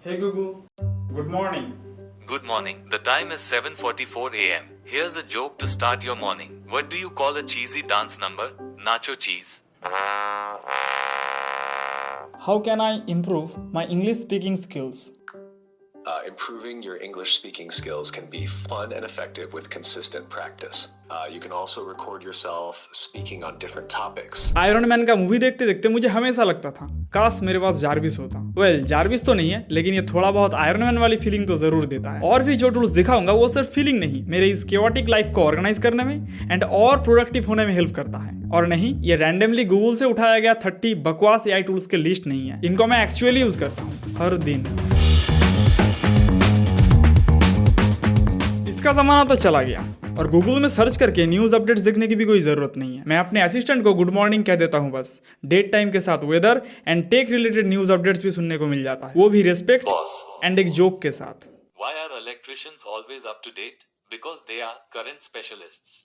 Hey Google, good morning. Good morning. The time is 7:44 a.m. Here's a joke to start your morning. What do you call a cheesy dance number? Nacho cheese. How can I improve my English speaking skills? Improving your English speaking skills can be fun and effective with consistent practice. You can also record yourself speaking on different topics. Iron man का movie देखते देखते मुझे हमेशा लगता था काश मेरे पास Jarvis होता। वेल, जारविस तो नहीं है, लेकिन ये थोड़ा बहुत आयरन मैन वाली फीलिंग तो जरूर देता है। और भी जो टूल्स दिखाऊंगा वो सिर्फ फीलिंग नहीं, मेरे इस केओटिक लाइफ को ऑर्गेनाइज करने में एंड और प्रोडक्टिव होने में हेल्प करता है। और नहीं, ये रैंडमली गूगल से उठाया गया 30 बकवास एआई टूल्स के लिस्ट नहीं है। इनको मैं एक्चुअली यूज करता हूँ हर दिन। इसका जमाना तो चला गया और गूगल में सर्च करके न्यूज अपडेट्स देखने की भी कोई जरूरत नहीं है। मैं अपने असिस्टेंट को गुड मॉर्निंग कह देता हूँ बस। डेट टाइम के साथ weather and tech related news updates भी सुनने को मिल जाता है, वो भी रिस्पेक्ट एंड एक जोक के साथ। Why are electricians always up to date? Because they are current specialists.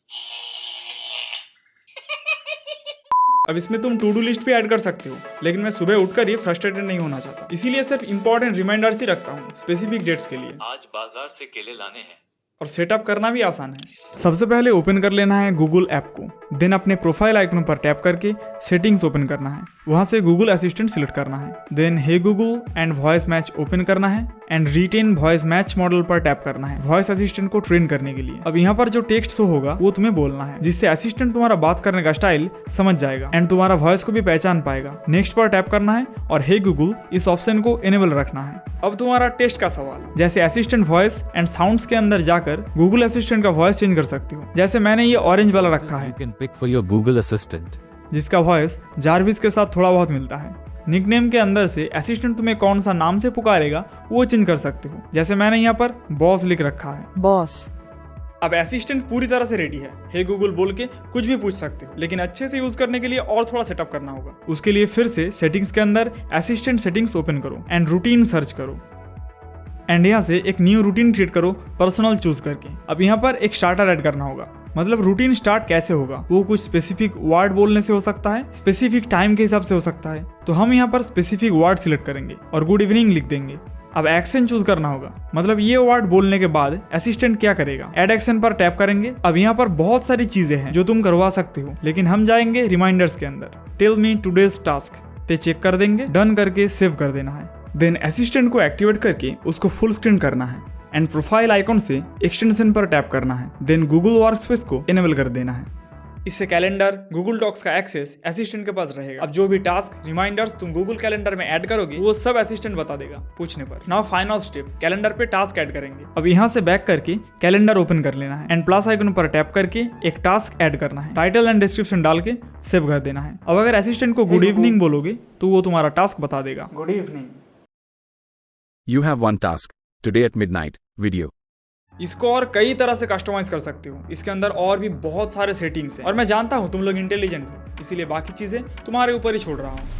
अब इसमें तुम टू डू लिस्ट भी ऐड कर सकते हो, लेकिन मैं सुबह उठकर ही फ्रस्ट्रेटेड नहीं होना चाहता, इसीलिए सिर्फ इंपॉर्टेंट रिमाइंडर्स ही रखता हूँ स्पेसिफिक डेट्स के लिए। आज बाजार से केले लाने हैं। और सेटअप करना भी आसान है। सबसे पहले ओपन कर लेना है गूगल ऐप को, देन अपने प्रोफाइल आइकन पर टैप करके सेटिंग्स ओपन करना है, वहां से गूगल असिस्टेंट सिलेक्ट करना है, then hey Google and voice match open करना है and retrain voice match model पर टैप करना है वॉइस असिस्टेंट को ट्रेन करने के लिए। अब यहाँ पर जो टेक्स्ट शो होगा वो तुम्हें बोलना है, जिससे असिस्टेंट तुम्हारा बात करने का स्टाइल समझ जाएगा एंड तुम्हारा वॉइस को भी पहचान पाएगा। नेक्स्ट पर टैप करना है और हे गूगल इस ऑप्शन को इनेबल रखना है। अब तुम्हारा टेस्ट का सवाल, जैसे असिस्टेंट वॉइस एंड साउंड्स के अंदर जाकर गूगल असिस्टेंट का वॉइस चेंज कर सकती हो। जैसे मैंने ये ऑरेंज वाला रखा है, You can pick for your Google Assistant. जिसका वॉइस जारविस के साथ थोड़ा बहुत मिलता है। निकनेम के अंदर से असिस्टेंट तुम्हें कौन सा नाम से पुकारेगा वो चेंज कर सकते हो। जैसे मैंने यहाँ पर बॉस लिख रखा है, बॉस। अब असिस्टेंट पूरी तरह से रेडी है। हे गूगल बोल के कुछ भी पूछ सकते हो, लेकिन अच्छे से यूज करने के लिए और थोड़ा सेटअप करना होगा। उसके लिए फिर से सेटिंग्स के अंदर असिस्टेंट सेटिंग्स ओपन करो एंड रूटीन सर्च करो एंड यहाँ से एक न्यू रूटीन क्रिएट करो पर्सनल चूज करके। अब यहाँ पर एक स्टार्टर ऐड करना होगा, मतलब रूटीन स्टार्ट कैसे होगा, वो कुछ स्पेसिफिक वर्ड बोलने से हो सकता है, स्पेसिफिक टाइम के हिसाब से हो सकता है। तो हम यहाँ पर स्पेसिफिक वर्ड सिलेक्ट करेंगे और गुड इवनिंग लिख देंगे। अब एक्शन चूज करना होगा, मतलब ये वर्ड बोलने के बाद असिस्टेंट क्या करेगा। एड एक्शन पर टैप करेंगे। अब यहाँ पर बहुत सारी चीजें हैं जो तुम करवा सकते हो, लेकिन हम जाएंगे रिमाइंडर्स के अंदर। टेल मी टुडेज टास्क पे चेक कर देंगे, डन करके सेव कर देना है। देन असिस्टेंट को एक्टिवेट करके उसको फुल स्क्रीन करना है एंड प्रोफाइल आइकॉन से एक्सटेंशन पर टैप करना है। देन गूगल वर्कस्पेस को इनेबल कर देना है। इससे कैलेंडर, गूगल डॉक्स का एक्सेस असिस्टेंट के पास रहेगा। अब जो भी टास्क, रिमाइंडर्स तुम गूगल कैलेंडर में ऐड करोगे वो सब असिस्टेंट बता देगा पूछने पर। नाउ फाइनल स्टेप, कैलेंडर पे टास्क ऐड करेंगे। अब यहाँ से बैक करके कैलेंडर ओपन कर लेना है एंड प्लस आइकन पर टैप करके एक टास्क ऐड करना है। टाइटल एंड डिस्क्रिप्शन डाल के सेव कर देना है। अब अगर असिस्टेंट को गुड इवनिंग बोलोगे तो वो तुम्हारा टास्क बता देगा। Good evening. You have one task today at midnight video. इसको और कई तरह से कस्टमाइज कर सकते हो। इसके अंदर और भी बहुत सारे सेटिंग्स हैं और मैं जानता हूँ तुम लोग इंटेलिजेंट हो, इसीलिए बाकी चीजें तुम्हारे ऊपर ही छोड़ रहा हूँ।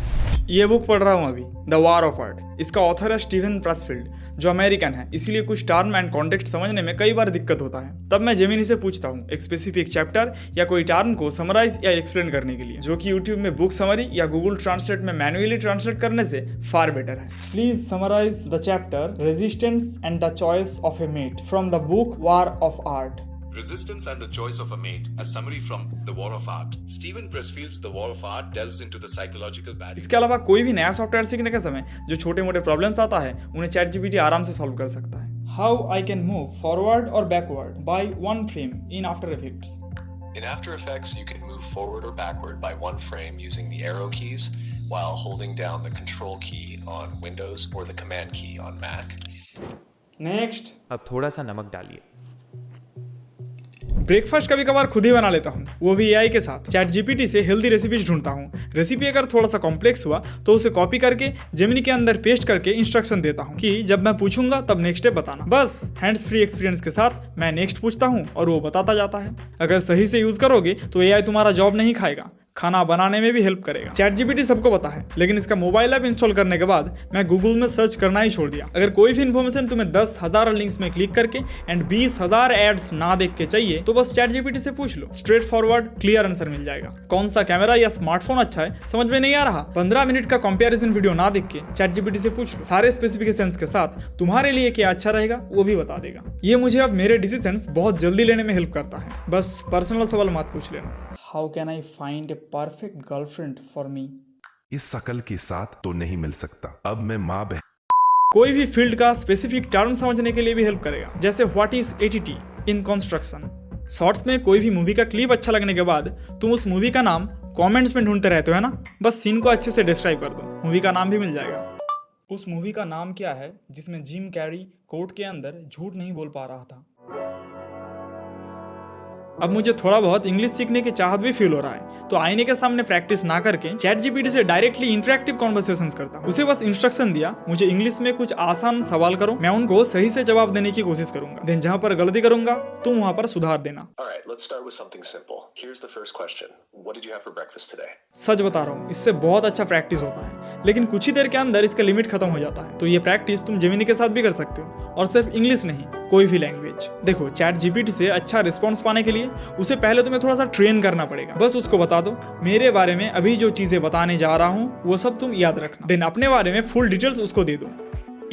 ये बुक पढ़ रहा हूँ अभी, द वॉर ऑफ आर्ट। इसका ऑथर है स्टीवन प्रेसफील्ड, जो अमेरिकन है, इसीलिए कुछ टर्म एंड कॉन्टेक्स्ट समझने में कई बार दिक्कत होता है। तब मैं जेमिनी से पूछता हूँ एक स्पेसिफिक चैप्टर या कोई टर्म को समराइज या एक्सप्लेन करने के लिए, जो कि यूट्यूब में बुक समरी या गूगल ट्रांसलेट में मैन्युअली ट्रांसलेट करने से फार बेटर है। Please summarise the chapter resistance and the choice of a mate from the book War of Art. Resistance and the Choice of a Mate, a summary from The War of Art. Steven Pressfield's The War of Art delves into the psychological barrier. इसके अलावा कोई भी नया software सीखने के समय जो छोटे मोटे प्रॉब्लम्स आता है उन्हें ChatGPT आराम से सॉल्व कर सकता है। How I can move forward or backward by one frame in After Effects. In After Effects, you can move forward or backward by one frame using the arrow keys while holding down the control key on Windows or the command key on Mac. Next. अब थोड़ा सा नमक डालिए। Breakfast कभी कभार खुद ही बना लेता हूँ, वो भी एआई के साथ। ChatGPT से हेल्दी रेसिपीज ढूंढता हूँ। रेसिपी अगर थोड़ा सा कॉम्प्लेक्स हुआ तो उसे कॉपी करके जेमिनी के अंदर पेस्ट करके इंस्ट्रक्शन देता हूँ कि जब मैं पूछूंगा तब नेक्स्ट स्टेप बताना। बस हैंड्स फ्री एक्सपीरियंस के साथ मैं नेक्स्ट पूछता हूँ और वो बताता जाता है। अगर सही से यूज करोगे तो एआई तुम्हारा जॉब नहीं खाएगा, खाना बनाने में भी हेल्प करेगा। ChatGPT सबको पता है, लेकिन इसका मोबाइल ऐप इंस्टॉल करने के बाद मैं गूगल में सर्च करना ही छोड़ दिया। अगर कोई भी इन्फॉर्मेशन तुम्हें 10,000 लिंक्स में क्लिक करके एंड 20,000 एड्स ना देख के चाहिए तो बस ChatGPT से पूछ लो, स्ट्रेट फॉरवर्ड क्लियर आंसर मिल जाएगा। कौन सा कैमरा या स्मार्टफोन अच्छा है समझ में नहीं आ रहा, 15 मिनट का कंपैरिजन वीडियो ना देख के ChatGPT से पूछ लो, सारे स्पेसिफिकेशंस के साथ तुम्हारे लिए क्या अच्छा रहेगा वो भी बता देगा। ये मुझे अब मेरे डिसीजंस बहुत जल्दी लेने में हेल्प करता है। बस पर्सनल सवाल मत पूछ लेना। How can I find a perfect girlfriend for me? इस शकल के साथ तो नहीं मिल सकता। अब मैं माँ बहन कोई भी फील्ड का स्पेसिफिक टर्म समझने के लिए भी हेल्प करेगा, जैसे what is ATT in construction. Shorts में कोई भी मूवी का क्लिप अच्छा लगने के बाद तुम उस मूवी का नाम कमेंट्स में ढूंढते रहते हो है ना, बस सीन को अच्छे से डिस्क्राइब कर दो, मूवी का नाम भी मिल जाएगा। उस मूवी का नाम क्या है जिसमें जिम कैरी कोर्ट के अंदर झूठ नहीं बोल पा रहा था। अब मुझे थोड़ा बहुत इंग्लिश सीखने की चाहत भी फील हो रहा है, तो आईने के सामने प्रैक्टिस ना करके ChatGPT से डायरेक्टली इंटरेक्टिव कॉन्वर्सेशंस करता हूं। उसे बस इंस्ट्रक्शन दिया, मुझे इंग्लिश में कुछ आसान सवाल करो, मैं उनको सही से जवाब देने की कोशिश करूंगा। देन जहां पर गलती करूंगा तुम वहां पर सुधार देना। Alright, let's start with something simple. Here's the first question. What did you have for breakfast today? सच बता रहा हूँ, इससे बहुत अच्छा प्रैक्टिस होता है, लेकिन कुछ ही देर के अंदर इसका लिमिट खत्म हो जाता है। तो ये प्रैक्टिस तुम जेमिनी के साथ भी कर सकते हो, और सिर्फ इंग्लिश नहीं, कोई भी लैंग्वेज। देखो, ChatGPT से अच्छा रिस्पॉन्स पाने के लिए उसे पहले तुम्हें थोड़ा सा ट्रेन करना पड़ेगा। बस उसको बता दो मेरे बारे में अभी जो चीजें बताने जा रहा हूँ वो सब तुम याद रखना। देन अपने बारे में फुल डिटेल्स उसको दे दो।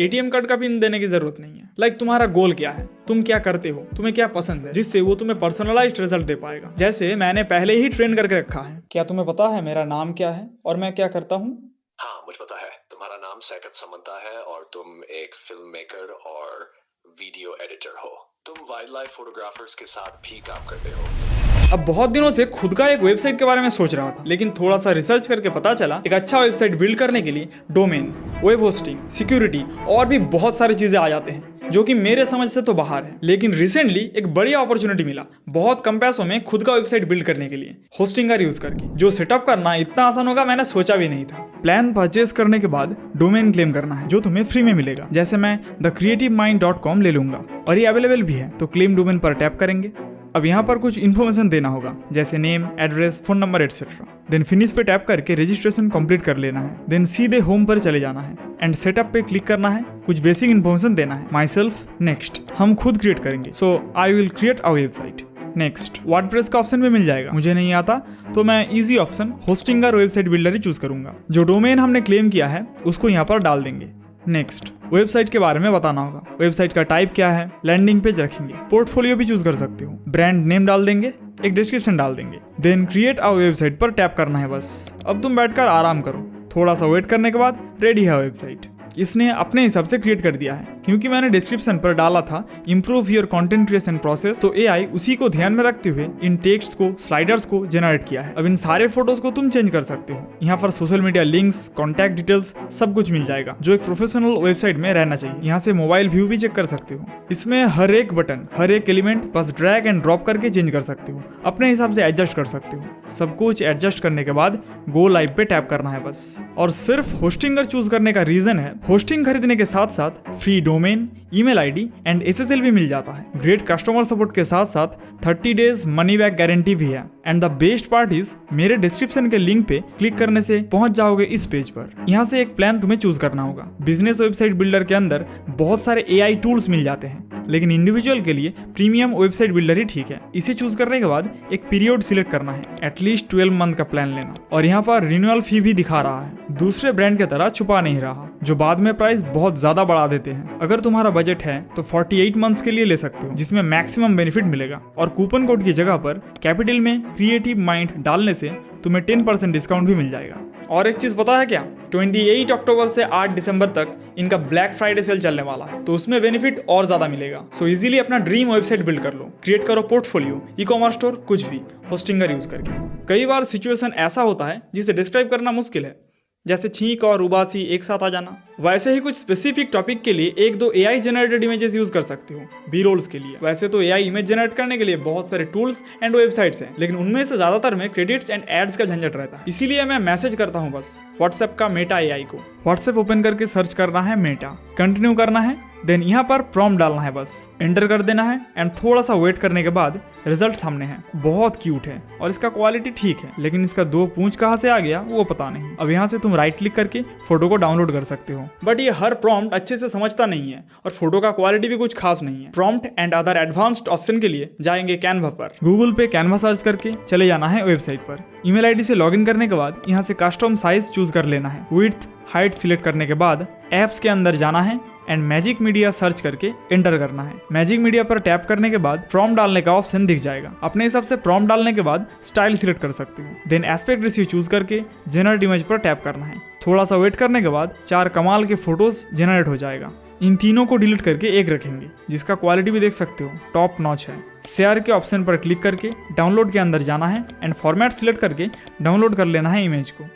ATM कार्ड का पिन देने की जरूरत नहीं है। लाइक तुम्हारा गोल क्या है, तुम क्या करते हो, तुम्हें क्या पसंद है, जिससे वो तुम्हें पर्सनलाइज्ड रिजल्ट दे पाएगा। जैसे मैंने पहले ही ट्रेन करके रखा है। क्या तुम्हें पता है मेरा नाम क्या है और मैं क्या करता हूँ? हाँ, मुझे पता है। तुम्हारा नाम सैकत समंता है और तुम एक फिल्म मेकर और वीडियो एडिटर हो। तुम वाइल्ड लाइफ फोटोग्राफर्स के साथ भी काम करते हो। अब बहुत दिनों से खुद का एक वेबसाइट के बारे में सोच रहा था, लेकिन थोड़ा सा रिसर्च करके पता चला एक अच्छा वेबसाइट बिल्ड करने के लिए डोमेन, वेब होस्टिंग, सिक्योरिटी और भी बहुत सारी चीजें आ जाते हैं जो कि मेरे समझ से तो बाहर है। लेकिन रिसेंटली एक बढ़िया अपॉर्चुनिटी मिला बहुत कम पैसों में खुद का वेबसाइट बिल्ड करने के लिए होस्टिंग का यूज करके। जो सेटअप करना इतना आसान होगा मैंने सोचा भी नहीं था। प्लान परचेज करने के बाद डोमेन क्लेम करना है जो तुम्हें फ्री में मिलेगा। जैसे मैं thecreativemind.com ले लूंगा और ये अवेलेबल भी है, तो क्लेम डोमेन पर टैप करेंगे। अब यहाँ पर कुछ इन्फॉर्मेशन देना होगा, जैसे name, address, phone number et cetera. Then finish पे टैप करके रजिस्ट्रेशन कंप्लीट कर लेना है। देन सीधे होम पर चले जाना है एंड सेटअप पे क्लिक करना है। कुछ बेसिक इन्फॉर्मेशन देना है, माई सेल्फ, नेक्स्ट। हम खुद क्रिएट करेंगे, so I will create a website. Next, WordPress का ऑप्शन भी मिल जाएगा। मुझे नहीं आता तो मैं easy option Hostinger website builder ही चूज करूंगा। जो डोमेन हमने क्लेम किया है उसको यहाँ पर डाल देंगे। नेक्स्ट, वेबसाइट के बारे में बताना होगा। वेबसाइट का टाइप क्या है, लैंडिंग पेज रखेंगे, पोर्टफोलियो भी चूज कर सकते हो, ब्रांड नेम डाल देंगे, एक डिस्क्रिप्शन डाल देंगे। देन क्रिएट अ वेबसाइट पर टैप करना है बस। अब तुम बैठकर आराम करो, थोड़ा सा वेट करने के बाद रेडी है वेबसाइट। इसने अपने हिसाब से क्रिएट कर दिया है, क्योंकि मैंने डिस्क्रिप्शन पर डाला था improve your content creation process, तो AI उसी को ध्यान में रखते हुए इन टेक्स्ट को, स्लाइडर्स को जनरेट किया है। अब इन सारे फोटोज को तुम चेंज कर सकते हो। यहाँ पर social media links, contact details सब कुछ मिल जाएगा जो एक प्रोफेशनल वेबसाइट में रहना चाहिए। यहाँ से मोबाइल व्यू भी चेक कर सकते हो। इसमें हर एक बटन, हर एक एलिमेंट बस ड्रैग एंड ड्रॉप करके चेंज कर सकते हो, अपने हिसाब से एडजस्ट कर सकते हो। सब कुछ एडजस्ट करने के बाद गो लाइव पे टैप करना है बस। और सिर्फ होस्टिंगर चूज करने का रीजन है होस्टिंग खरीदने के साथ साथ free domain, email ID and SSL भी मिल जाता है। ग्रेट कस्टमर सपोर्ट के साथ साथ 30 डेज मनी बैक गारंटी भी है। And the best part is मेरे डिस्क्रिप्शन के लिंक पे क्लिक करने से पहुंच जाओगे इस पेज पर। यहाँ से एक प्लान तुम्हें चूज करना होगा। बिजनेस वेबसाइट बिल्डर के अंदर बहुत सारे AI टूल्स मिल जाते हैं, लेकिन इंडिविजुअल के लिए प्रीमियम वेबसाइट बिल्डर ही ठीक है। इसे चूज करने के बाद एक पीरियड सिलेक्ट करना है, एटलीस्ट 12 मंथ का प्लान लेना। और यहाँ पर रिन्यूअल फी भी दिखा रहा है, दूसरे ब्रांड की तरह छुपा नहीं रहा, जो बाद में प्राइस बहुत ज्यादा बढ़ा देते हैं। अगर तुम्हारा बजट है तो 48 मंथ्स के लिए ले सकते हो, जिसमें मैक्सिमम बेनिफिट मिलेगा। और कूपन कोड की जगह पर कैपिटल में क्रिएटिव माइंड डालने से तुम्हें 10% डिस्काउंट भी मिल जाएगा। और एक चीज पता है क्या, 28 अक्टूबर से 8 दिसंबर तक इनका ब्लैक फ्राइडे सेल चलने वाला है, तो उसमें बेनिफिट और ज्यादा मिलेगा। सो इजीली अपना ड्रीम वेबसाइट बिल्ड कर लो, क्रिएट करो पोर्टफोलियो, ई-कॉमर्स स्टोर, कुछ भी होस्टिंगर यूज करके। कई बार सिचुएशन ऐसा होता है जिसे डिस्क्राइब करना मुश्किल है, जैसे छींक और उबासी एक साथ आ जाना। वैसे ही कुछ स्पेसिफिक टॉपिक के लिए 1-2 AI जनरेटेड इमेजेस यूज कर सकते हो बी रोल्स के लिए। वैसे तो AI इमेज जनरेट करने के लिए बहुत सारे टूल्स एंड वेबसाइट्स हैं, लेकिन उनमें से ज्यादातर में क्रेडिट्स एंड एड्स का झंझट रहता है। इसीलिए मैं मैसेज करता हूँ बस व्हाट्सएप का मेटा AI को। व्हाट्सएप ओपन करके सर्च करना है मेटा, कंटिन्यू करना है देन यहाँ पर प्रॉम्प्ट डालना है, बस एंटर कर देना है एंड थोड़ा सा वेट करने के बाद रिजल्ट सामने है। बहुत क्यूट है और इसका क्वालिटी ठीक है, लेकिन इसका 2 पूंछ कहाँ से आ गया वो पता नहीं। अब यहाँ से तुम राइट क्लिक करके फोटो को डाउनलोड कर सकते हो, बट ये हर प्रॉम्प्ट अच्छे से समझता नहीं है और फोटो का क्वालिटी भी कुछ खास नहीं है। Prompt and other advanced option के लिए जाएंगे कैनवा पर। गूगल पे कैनवा सर्च करके चले जाना है वेबसाइट पर। ईमेल आईडी से लॉगिन करने के बाद यहाँ से कस्टम साइज चूज कर लेना है। विड्थ हाइट सिलेक्ट करने के बाद एप्स के अंदर जाना है एंड मैजिक मीडिया सर्च करके एंटर करना है। मैजिक मीडिया पर टैप करने के बाद प्रॉम्प्ट डालने का ऑप्शन दिख जाएगा। अपने हिसाब से प्रॉम्प्ट डालने के बाद स्टाइल सिलेक्ट कर सकते हो। देन एस्पेक्ट रेशियो चूज करके जनरेट इमेज पर टैप करना है। थोड़ा सा वेट करने के बाद 4 कमाल के फोटोज जनरेट हो जाएगा। इन तीनों को डिलीट करके एक रखेंगे, जिसका क्वालिटी भी देख सकते हो टॉप नॉच है। शेयर के ऑप्शन पर क्लिक करके डाउनलोड के अंदर जाना है एंड फॉर्मेट सिलेक्ट करके डाउनलोड कर लेना है इमेज को।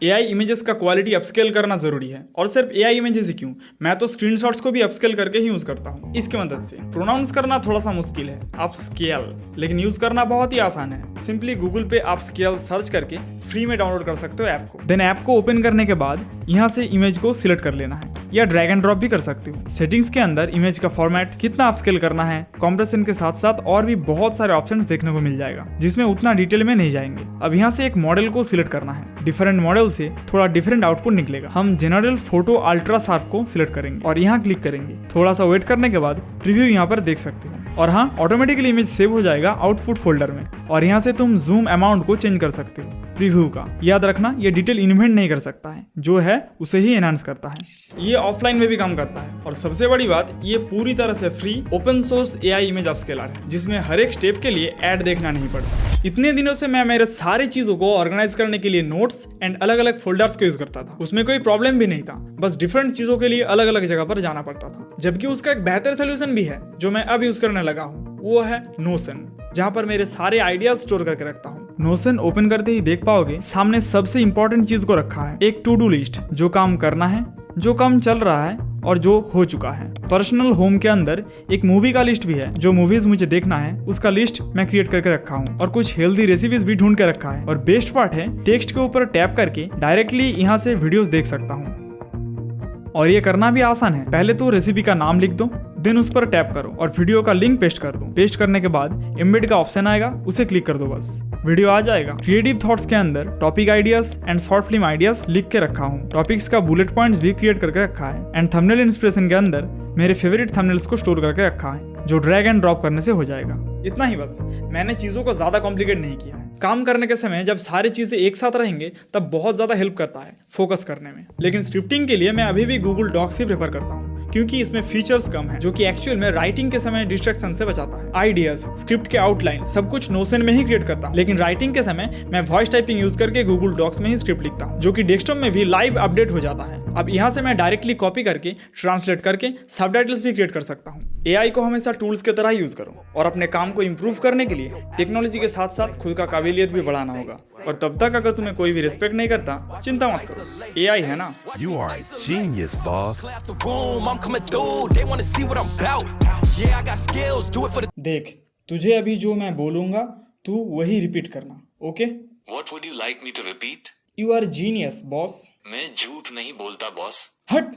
AI इमेजेस का क्वालिटी अपस्केल करना जरूरी है, और सिर्फ AI इमेजेस ही क्यों, मैं तो स्क्रीनशॉट्स को भी अपस्केल करके ही यूज करता हूँ। इसकी मदद से प्रोनाउंस करना थोड़ा सा मुश्किल है अपस्केल, लेकिन यूज करना बहुत ही आसान है। सिंपली गूगल पे अपस्केल सर्च करके फ्री में डाउनलोड कर सकते हो ऐप को। देन ऐप को ओपन करने के बाद यहाँ से इमेज को सिलेक्ट कर लेना है या ड्रैग एंड ड्रॉप भी कर सकते हो। सेटिंग्स के अंदर इमेज का फॉर्मेट कितना अपस्केल करना है, कॉम्प्रेशन के साथ साथ और भी बहुत सारे ऑप्शंस देखने को मिल जाएगा, जिसमें उतना डिटेल में नहीं जाएंगे। अब यहाँ से एक मॉडल को सिलेक्ट करना है। डिफरेंट मॉडल से थोड़ा डिफरेंट आउटपुट निकलेगा। हम जनरल फोटो अल्ट्रा शार्प को सिलेक्ट करेंगे और यहाँ क्लिक करेंगे। थोड़ा सा वेट करने के बाद प्रीव्यू यहाँ पर देख सकते हो, और हाँ ऑटोमेटिकली इमेज सेव हो जाएगा आउटपुट फोल्डर में। और यहाँ से तुम जूम अमाउंट को चेंज कर सकते हो प्रीव्यू का। याद रखना ये डिटेल इन्वेंट नहीं कर सकता है, जो है उसे ही एनहांस करता है। ये ऑफलाइन में भी काम करता है, और सबसे बड़ी बात ये पूरी तरह से free open source AI image upscaler है, जिसमें हर एक स्टेप के लिए ऐड देखना नहीं पड़ता। इतने दिनों से मैं मेरे सारी चीजों को ऑर्गेनाइज करने के लिए नोट्स एंड अलग अलग फोल्डर्स को यूज करता था। उसमें कोई प्रॉब्लम भी नहीं था, बस डिफरेंट चीजों के लिए अलग अलग जगह पर जाना पड़ता था। जबकि उसका एक बेहतर सोल्यूशन भी है जो मैं अब यूज करने लगा हूँ, वो है नोशन, जहाँ पर मेरे सारे आइडियाज स्टोर करके रखता हूँ। नोशन ओपन करते ही देख पाओगे सामने सबसे इंपॉर्टेंट चीज को रखा है, एक टू डू लिस्ट, जो काम करना है, जो काम चल रहा है और जो हो चुका है। पर्सनल होम के अंदर एक मूवी का लिस्ट भी है, जो मूवीज मुझे देखना है उसका लिस्ट मैं क्रिएट करके रखा हूँ, और कुछ हेल्दी रेसिपीज भी ढूंढ के रखा है। और बेस्ट पार्ट है टेक्स्ट के ऊपर टैप करके डायरेक्टली यहाँ से वीडियोस देख सकता हूँ, और ये करना भी आसान है। पहले तो रेसिपी का नाम लिख दो, देन उस पर टैप करो और वीडियो का लिंक पेस्ट कर दो। पेस्ट करने के बाद एम्बेड का ऑप्शन आएगा, उसे क्लिक कर दो, बस वीडियो आ जाएगा। क्रिएटिव थॉट्स के अंदर topic ideas and short film ideas लिख के रखा हूँ। टॉपिक्स का बुलेट पॉइंट्स भी क्रिएट करके रखा है, एंड थंबनेल इंस्पिरेशन के अंदर मेरे फेवरेट थंबनेल्स को स्टोर करके रखा है, जो ड्रैग एंड ड्रॉप करने से हो जाएगा। इतना ही बस, मैंने चीजों को ज्यादा कॉम्प्लिकेट नहीं किया है। काम करने के समय जब सारी चीजें एक साथ रहेंगे तब बहुत ज्यादा हेल्प करता है फोकस करने में। लेकिन स्क्रिप्टिंग के लिए मैं अभी भी गूगल डॉक्स ही प्रेफर करता हूँ, क्योंकि इसमें फीचर्स कम है, जो कि एक्चुअल में राइटिंग के समय डिस्ट्रैक्शन से बचाता है। आइडियाज, स्क्रिप्ट के आउटलाइन सब कुछ नोशन में ही क्रिएट करता हूँ, लेकिन राइटिंग के समय मैं वॉइस टाइपिंग यूज करके गूगल डॉक्स में ही स्क्रिप्ट लिखता हूँ, जो कि डेस्कटॉप में भी लाइव अपडेट हो जाता है। अब यहाँ से मैं डायरेक्टली कॉपी करके ट्रांसलेट करके सबटाइटल्स भी क्रिएट कर सकता हूँ। AI को हमेशा टूल्स की तरह यूज करो, और अपने काम को इंप्रूव करने के लिए टेक्नोलॉजी के साथ साथ खुद का काबिलियत भी बढ़ाना होगा। और तब तक अगर तुम्हें कोई भी रिस्पेक्ट नहीं करता, चिंता मत करो, AI है ना। You are a genius, boss. देख, तुझे अभी जो मैं बोलूंगा तू वही रिपीट करना, okay? What would you like me to repeat? You are genius, boss. मैं झूठ नहीं बोलता बॉस। हट।